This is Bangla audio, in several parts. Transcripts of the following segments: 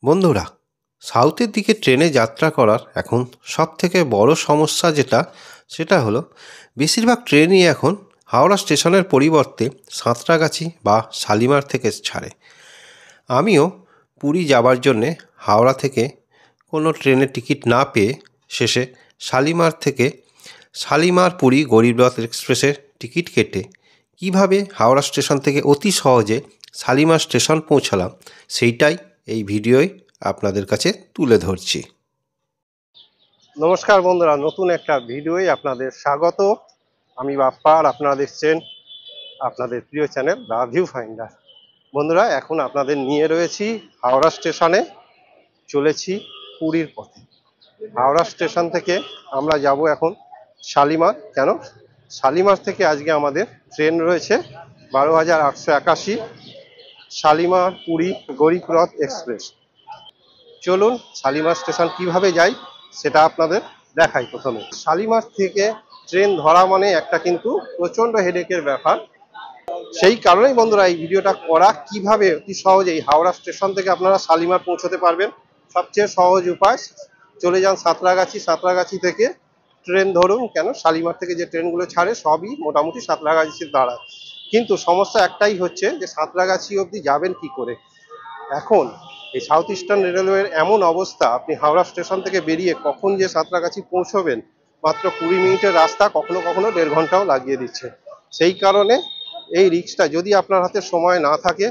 বন্ধুরা, সাউথের দিকে ট্রেনে যাত্রা করার এখন সবথেকে বড় সমস্যা সেটা হলো বেশিরভাগ ট্রেনই এখন হাওড়া স্টেশনের পরিবর্তে সাঁতরাগাছি বা শালিমার থেকে ছাড়ে। আমিও পুরী যাবার জন্যে হাওড়া থেকে কোনো ট্রেনের টিকিট না পেয়ে শেষে শালিমার থেকে শালিমার পুরী গরিবরথ এক্সপ্রেসের টিকিট কেটে কিভাবে হাওড়া স্টেশন থেকে অতি সহজে শালিমার স্টেশন পৌঁছালাম সেইটাই এই ভিডিওয় আপনাদের কাছে তুলে ধরছি। নমস্কার বন্ধুরা, নতুন একটা ভিডিওয় আপনাদের স্বাগত। আমি বাপ্পা আর আপনারা দেখছেন আপনাদের প্রিয় চ্যানেল দ্য ভিউ ফাইন্ডার। বন্ধুরা, এখন আপনাদের নিয়ে রয়েছি হাওড়া স্টেশনে, চলেছি পুরীর পথে। হাওড়া স্টেশন থেকে আমরা যাব এখন শালিমার। কেন? শালিমার থেকে আজকে আমাদের ট্রেন রয়েছে 12,881 শালিমার পুরী গরিবরথ এক্সপ্রেস। চলুন শালিমার স্টেশন কিভাবে যাই সেটা আপনাদের দেখাই। প্রথমে শালিমার থেকে ট্রেন ধরা মানে একটা কিন্তু প্রচন্ড হেডেকের ব্যাপার। সেই কারণেই বন্ধুরা এই ভিডিওটা করা, কিভাবে অতি সহজেই হাওড়া স্টেশন থেকে আপনারা শালিমার পৌঁছতে পারবেন। সবচেয়ে সহজ উপায়, চলে যান সাঁতরাগাছি। সাঁতরাগাছি থেকে ট্রেন ধরুন। কেন? শালিমার থেকে যে ট্রেনগুলো ছাড়ে সবই মোটামুটি সাঁতরাগাছির দাঁড়ায়। কিন্তু সমস্যা একটাই হচ্ছে যে সাঁতরাগাছি অবধি যাবেন কি করে। এখন এই সাউথ ইস্টার্ন রেলওয়ের এমন অবস্থা, আপনি হাওড়া স্টেশন থেকে বেরিয়ে কখন যে সাঁতরাগাছি পৌঁছবেন, মাত্র 20 মিনিটের রাস্তা, কখনো কখনো 1.5 ঘন্টাও লাগিয়ে দিচ্ছে। সেই কারণে এই রিস্কটা যদি আপনার হাতে সময় না থাকে,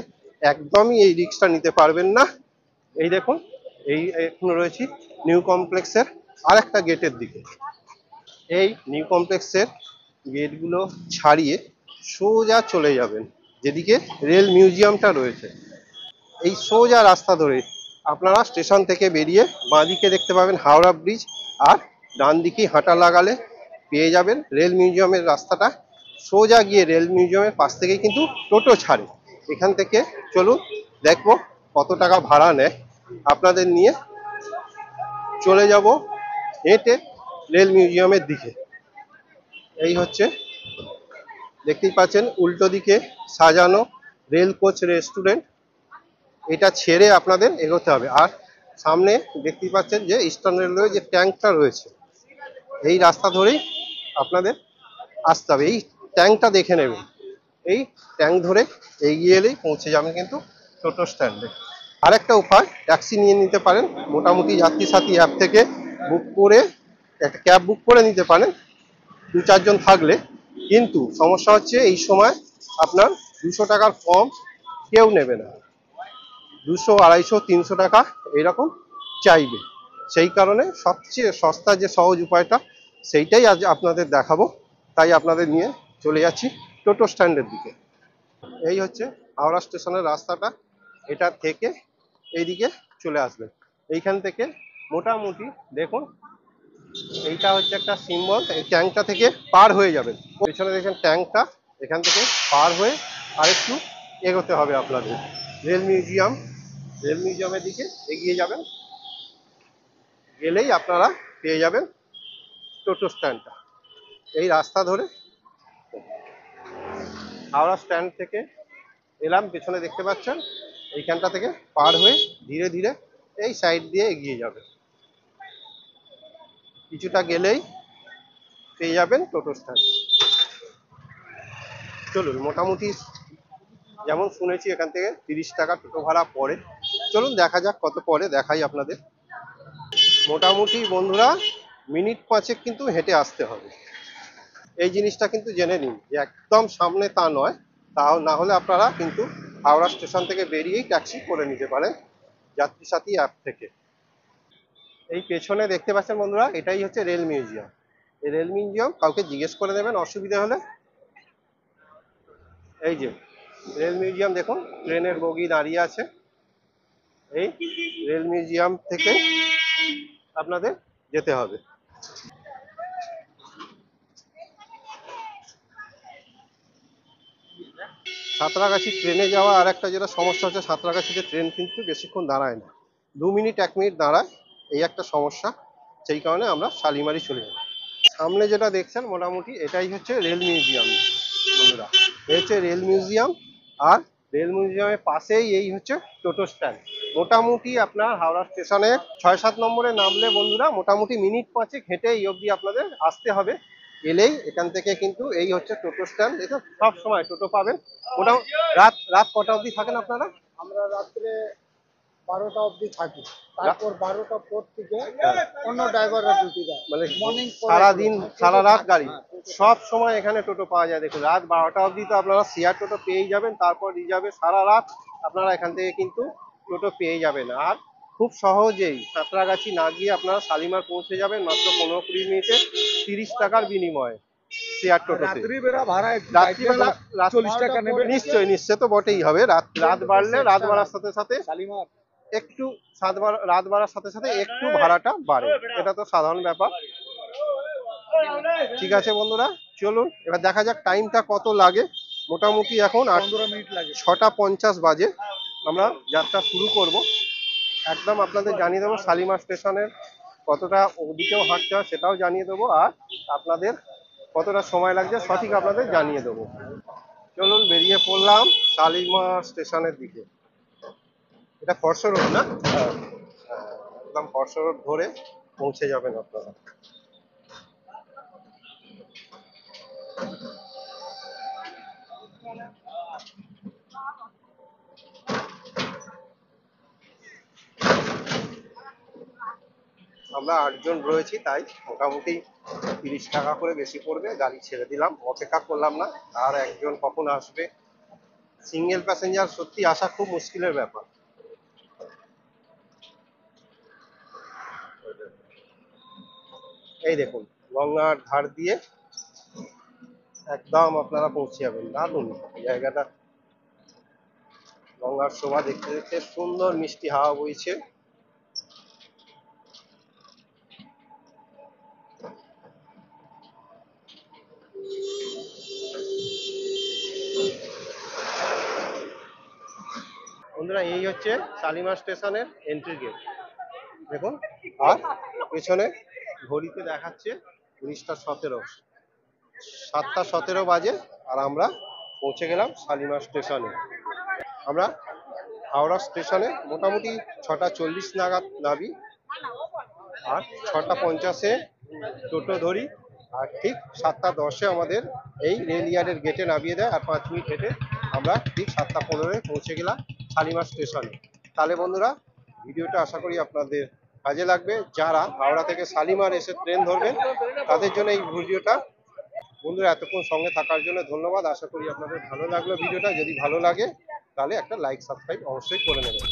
একদমই এই রিস্কটা নিতে পারবেন না। এই দেখুন, এই এখন রয়েছি নিউ কমপ্লেক্সের আর একটা গেটের দিকে। এই নিউ কমপ্লেক্সের গেটগুলো ছাড়িয়ে সোজা চলে যাবেন যেদিকে রেল মিউজিয়ামটা রয়েছে। এই সোজা রাস্তা ধরে আপনারা স্টেশন থেকে বেরিয়ে বাঁদিকে দেখতে পাবেন হাওড়া ব্রিজ, আর ডান দিকে হাঁটা লাগালে পেয়ে যাবেন রেল মিউজিয়ামের রাস্তাটা। সোজা গিয়ে রেল মিউজিয়ামের পাশ থেকেই কিন্তু টোটো ছাড়ে। এখান থেকে চলুন দেখবো কত টাকা ভাড়া নেয়। আপনাদের নিয়ে চলে যাব হেঁটে রেল মিউজিয়ামের দিকে। এই হচ্ছে, দেখতেই পাচ্ছেন উল্টো দিকে সাজানো রেল কোচ রেস্টুরেন্ট। এটা ছেড়ে আপনাদের এগোতে হবে। আর সামনে দেখতেই পাচ্ছেন যে ইস্টার্ন রেলওয়ে যে ট্যাঙ্কটা রয়েছে, এই রাস্তা ধরেই আপনাদের আসতে হবে। এই ট্যাঙ্কটা দেখে নেবেন। এই ট্যাঙ্ক ধরে এগিয়ে এলেই পৌঁছে যাবেন কিন্তু টোটো স্ট্যান্ডে। আর একটা উপায়, ট্যাক্সি নিয়ে নিতে পারেন। মোটামুটি যাত্রী সাথী অ্যাপ থেকে বুক করে একটা ক্যাব বুক করে নিতে পারেন 2-4 জন থাকলে। কিন্তু সমস্যা হচ্ছে এই সময় আপনার 200 টাকার কম কেউ নেবে না। 200, 250, 300 টাকা এইরকম চাইবে। সেই কারণে সবচেয়ে সস্তা যে সহজ উপায়টা, সেইটাই আজ আপনাদের দেখাবো। তাই আপনাদের নিয়ে চলে যাচ্ছি টোটো স্ট্যান্ডের দিকে। এই হচ্ছে হাওড়া স্টেশনের রাস্তাটা। এটা থেকে এইদিকে চলে আসবেন। এইখান থেকে মোটামুটি দেখুন, এইটা হচ্ছে একটা সিম্বল। এই ট্যাঙ্কটা থেকে পার হয়ে যাবেন। পেছনে দেখেন ট্যাঙ্কটা, এখান থেকে পার হয়ে আরেকটু এগোতে হবে আপনাদের রেল মিউজিয়াম। রেল মিউজিয়ামের দিকে এগিয়ে যাবেন, গেলেই আপনারা পেয়ে যাবেন টোটো স্ট্যান্ডটা। এই রাস্তা ধরে হাওড়া স্ট্যান্ড থেকে এলাম, পেছনে দেখতে পাচ্ছেন। এইখানটা থেকে পার হয়ে ধীরে ধীরে এই সাইড দিয়ে এগিয়ে যাবেন। কিছুটা গেলেই পেয়ে যাবেন টোটো স্ট্যান্ড। চলুন, মোটামুটি যেমন শুনেছি এখান থেকে 30 টাকা টোটো ভাড়া পড়ে। চলুন দেখা যাক কত পড়ে, দেখাই আপনাদের। মোটামুটি বন্ধুরা মিনিট 5 কিন্তু হেঁটে আসতে হবে। এই জিনিসটা কিন্তু জেনে নিন যে একদম সামনে তা নয়। তাও না হলে আপনারা কিন্তু হাওড়া স্টেশন থেকে বেরিয়েই ট্যাক্সি করে নিতে পারেন যাত্রী সাথী অ্যাপ থেকে। এই পেছনে দেখতে পাচ্ছেন বন্ধুরা, এটাই হচ্ছে রেল মিউজিয়াম। এই রেল মিউজিয়াম কাউকে জিজ্ঞেস করে নেবেন অসুবিধা হলে। এই যে রেল মিউজিয়াম দেখুন, ট্রেনের বগি দাঁড়িয়ে আছে। এই রেল মিউজিয়াম থেকে আপনাদের যেতে হবে। সাঁতরাগাছি ট্রেনে যাওয়া আর একটা যেটা সমস্যা হচ্ছে, সাঁতরাগাছিতে ট্রেন কিন্তু বেশিক্ষণ দাঁড়ায় না, 2 মিনিট 1 মিনিট দাঁড়ায়। এই একটা সমস্যা। সেই কারণে আমরা শালিমারি চলে যাই। সামনে যেটা দেখছেন মোটামুটি এটাই হচ্ছে রেল মিউজিয়াম বন্ধুরা। এই হচ্ছে রেল মিউজিয়াম, আর রেল মিউজিয়ামের পাশেই এই হচ্ছে টোটো স্ট্যান্ড। মোটামুটি আপনার হাওড়া স্টেশনে 6-7 নম্বরে নামলে বন্ধুরা মোটামুটি মিনিট 5 হেঁটে এই অবধি আপনাদের আসতে হবে। এলেই এখান থেকে কিন্তু এই হচ্ছে টোটো স্ট্যান্ড, এটা সব সময় টোটো পাবেন। মোটামুটি রাত রাত কটা অবধি থাকেন আপনারা? আমরা রাত্রে 12টা অবধি থাকি, তারপর 12টার পর থেকে অন্য ড্রাইভাররা ডিউটি দেয়। মানে মর্নিং সারাদিন সারা রাত গাড়ি সব সময় এখানে টোটো পাওয়া যায়। দেখুন রাত 12টা অবধি তো আপনারা শেয়ার টোটো পেয়েই যাবেন, তারপর রিজার্ভে সারা রাত আপনারা এখান থেকে কিন্তু টোটো পেয়ে যাবেন। আর খুব সহজেই সাঁতরাগাছি না গিয়ে আপনারা শালিমার পৌঁছে যাবেন মাত্র 15-20 মিনিটে 30 টাকার বিনিময়ে শেয়ার টোটোতে। রাত্রিবেলা ভাড়া রাত্রিবেলা 40 টাকা নেবে। নিশ্চয়ই নিশ্চয় তো বটেই হবে। রাত বাড়লে রাত বাড়ার সাথে সাথে শালিমার একটু রাত বাড়ার সাথে সাথে একটু ভাড়াটা বাড়ে, এটা তো সাধারণ ব্যাপার। ঠিক আছে বন্ধুরা, চলুন এবার দেখা যাক টাইমটা কত লাগে। মোটামুটি এখন 15 মিনিট লাগে। 6টা 50 বাজে। আমরা যাত্রা শুরু করব। একদম আপনাদের জানিয়ে দেবো শালিমার স্টেশনের কতটা ওদিকেও হাঁটতে হয় সেটাও জানিয়ে দেবো, আর আপনাদের কতটা সময় লাগছে সঠিক আপনাদের জানিয়ে দেবো। চলুন বেরিয়ে পড়লাম শালিমার স্টেশনের দিকে। এটা ফরসা রোড না? হ্যাঁ, একদম ফরসা রোড ধরে পৌঁছে যাবেন আপনারা। আমরা 8 জন রয়েছি, তাই মোটামুটি 30 টাকা করে বেশি পড়বে। গাড়ি ছেড়ে দিলাম, অপেক্ষা করলাম না আর একজন কখন আসবে। সিঙ্গেল প্যাসেঞ্জার সত্যি আসা খুব মুশকিলের ব্যাপার। এই দেখুন গঙ্গার ধার দিয়ে একদম আপনারা পৌঁছে যাবেন। দারুণ জায়গাটা, গঙ্গার শোভা দেখতে দেখতে সুন্দর মিষ্টি হাওয়া বইছে। বন্ধুরা এই হচ্ছে শালিমার স্টেশনের এন্ট্রি গেট দেখুন, আর পেছনে ঘড়িতে দেখাচ্ছে 19টা 17। 7টা 17 বাজে আর আমরা পৌঁছে গেলাম শালিমার স্টেশনে। আমরা হাওড়া স্টেশনে মোটামুটি 6টা 40 নাগাদ নামি, আর 6টা 50-এ টোটো ধরি, আর ঠিক 7টা 10-এ আমাদের এই রেল ইয়ার্ডের গেটে নামিয়ে দেয়। আর 5 মিনিট হেঁটে আমরা ঠিক 7টা 15-এ পৌঁছে গেলাম শালিমার স্টেশনে। তাহলে বন্ধুরা ভিডিওটা আশা করি আপনাদের কাজে লাগবে। যারা হাওড়া থেকে শালিমার এসে ট্রেন ধরবেন তাদের জন্য এই ভিডিওটা। বন্ধুরা এতক্ষণ সঙ্গে থাকার জন্য ধন্যবাদ। আশা করি আপনাদের ভালো লাগলো ভিডিওটা। যদি ভালো লাগে তাহলে একটা লাইক সাবস্ক্রাইব অবশ্যই করে নেবেন।